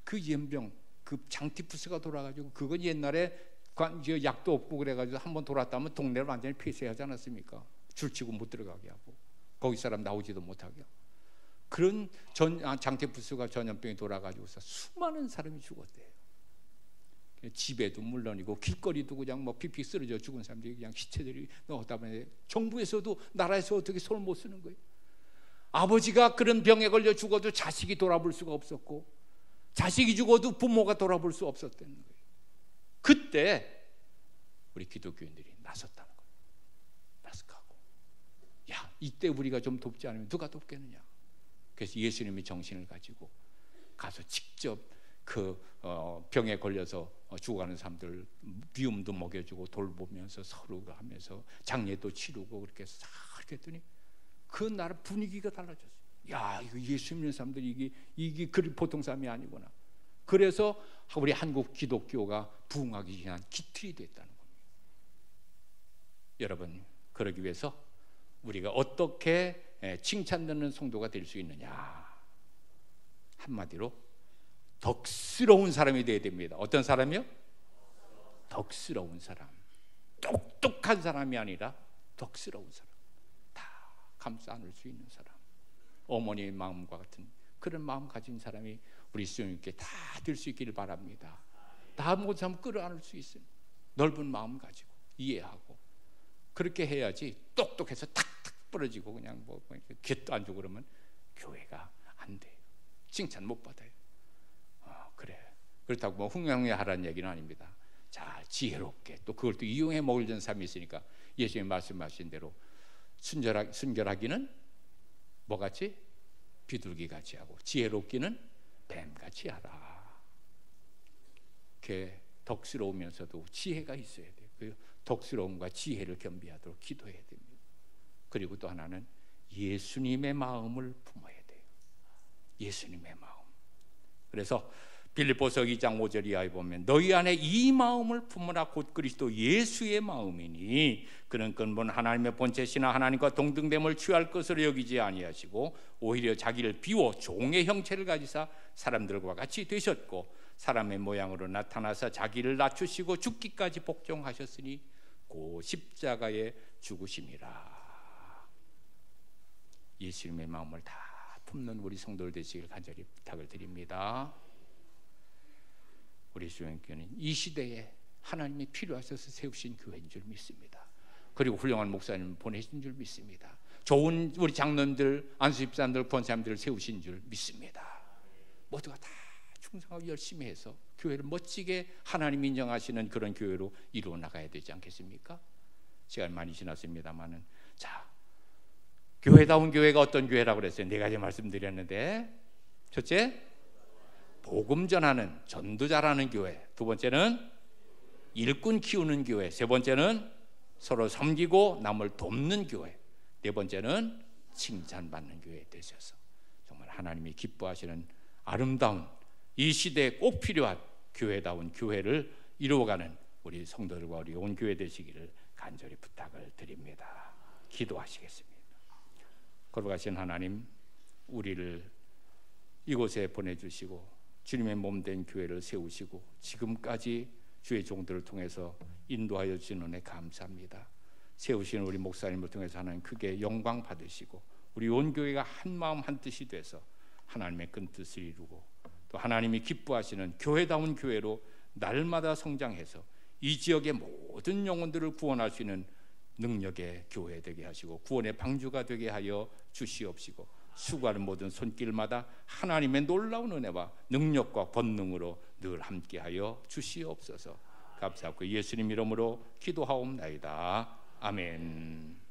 그 연병, 그 장티푸스가 돌아가지고, 그건 옛날에 약도 없고 그래가지고 한번 돌았다면 동네를 완전히 폐쇄하지 않았습니까? 줄치고 못 들어가게 하고 거기 사람 나오지도 못하게 하고. 그런 장티푸스가 전염병이 돌아가지고서 수많은 사람이 죽었대요. 집에도 물론이고 길거리도 그냥 뭐 픽픽 쓰러져 죽은 사람들이 그냥 시체들이 나오다 보니 정부에서도 나라에서 어떻게 손을 못 쓰는 거예요. 아버지가 그런 병에 걸려 죽어도 자식이 돌아볼 수가 없었고, 자식이 죽어도 부모가 돌아볼 수 없었다는 거예요. 그때 우리 기독교인들이 나섰다는 거예요. 나서가고, 야 이때 우리가 좀 돕지 않으면 누가 돕겠느냐. 그래서 예수님이 정신을 가지고 가서 직접 그 병에 걸려서 죽어가는 사람들 비움도 먹여주고 돌보면서 서로가 하면서 장례도 치르고 그렇게 싹 했더니 그 나라 분위기가 달라졌어요. 야 이거 예수 믿는 사람들이 이게 그리 보통 사람이 아니구나. 그래서 우리 한국 기독교가 부흥하기 위한 기틀이 됐다는 겁니다. 여러분, 그러기 위해서 우리가 어떻게 칭찬 듣는 성도가 될 수 있느냐. 한마디로 덕스러운 사람이 되어야 됩니다. 어떤 사람이요? 덕스러운 사람. 똑똑한 사람이 아니라 덕스러운 사람. 다 감싸 안을 수 있는 사람. 어머니의 마음과 같은 그런 마음 가진 사람이 우리 주님께 다 될 수 있기를 바랍니다. 다 모든 사람 끌어안을 수 있어요. 넓은 마음 가지고 이해하고 그렇게 해야지 똑똑해서 탁탁 부러지고 그냥 뭐 곁도 안 주고 그러면 교회가 안 돼요. 칭찬 못 받아요. 그래. 그렇다고 뭐 흥명하라는 얘기는 아닙니다. 잘 지혜롭게 또 그걸 또 이용해 먹으려는 삶이 있으니까 예수님 말씀하신 대로 순결하기는 뭐같이? 비둘기같이 하고 지혜롭기는 뱀같이 하라. 이렇게 덕스러우면서도 지혜가 있어야 돼요. 그 덕스러움과 지혜를 겸비하도록 기도해야 됩니다. 그리고 또 하나는 예수님의 마음을 품어야 돼요. 예수님의 마음. 그래서 빌립보서 2장 5절 이하에 보면 너희 안에 이 마음을 품으라 곧 그리스도 예수의 마음이니 그는 근본 하나님의 본체시나 하나님과 동등됨을 취할 것으로 여기지 아니하시고 오히려 자기를 비워 종의 형체를 가지사 사람들과 같이 되셨고 사람의 모양으로 나타나서 자기를 낮추시고 죽기까지 복종하셨으니 그 십자가에 죽으심이라. 예수님의 마음을 다 품는 우리 성도들 되시길 간절히 부탁을 드립니다. 우리 주님께는 이 시대에 하나님이 필요하셔서 세우신 교회인 줄 믿습니다. 그리고 훌륭한 목사님 보내신 줄 믿습니다. 좋은 우리 장로님들, 안수집사님들, 권사님들을 세우신 줄 믿습니다. 모두가 다 충성하고 열심히 해서 교회를 멋지게 하나님 인정하시는 그런 교회로 이루어 나가야 되지 않겠습니까? 시간 많이 지났습니다만은 자, 교회다운 교회가 어떤 교회라고 그랬어요? 네 가지 말씀드렸는데 첫째, 복음 전하는 전도자라는 교회. 두 번째는 일꾼 키우는 교회. 세 번째는 서로 섬기고 남을 돕는 교회. 네 번째는 칭찬받는 교회 되셔서 정말 하나님이 기뻐하시는 아름다운 이 시대에 꼭 필요한 교회다운 교회를 이루어가는 우리 성도들과 우리 온 교회 되시기를 간절히 부탁을 드립니다. 기도하시겠습니다. 거룩하신 하나님, 우리를 이곳에 보내주시고 주님의 몸된 교회를 세우시고 지금까지 주의 종들을 통해서 인도하여 주신 은혜 감사합니다. 세우신 우리 목사님을 통해서 하나님 크게 영광 받으시고 우리 온 교회가 한 마음 한 뜻이 돼서 하나님의 큰 뜻을 이루고 또 하나님이 기뻐하시는 교회다운 교회로 날마다 성장해서 이 지역의 모든 영혼들을 구원할 수 있는 능력의 교회 되게 하시고 구원의 방주가 되게 하여 주시옵시고 수고하는 모든 손길마다 하나님의 놀라운 은혜와 능력과 권능으로 늘 함께하여 주시옵소서. 감사하고 예수님 이름으로 기도하옵나이다. 아멘.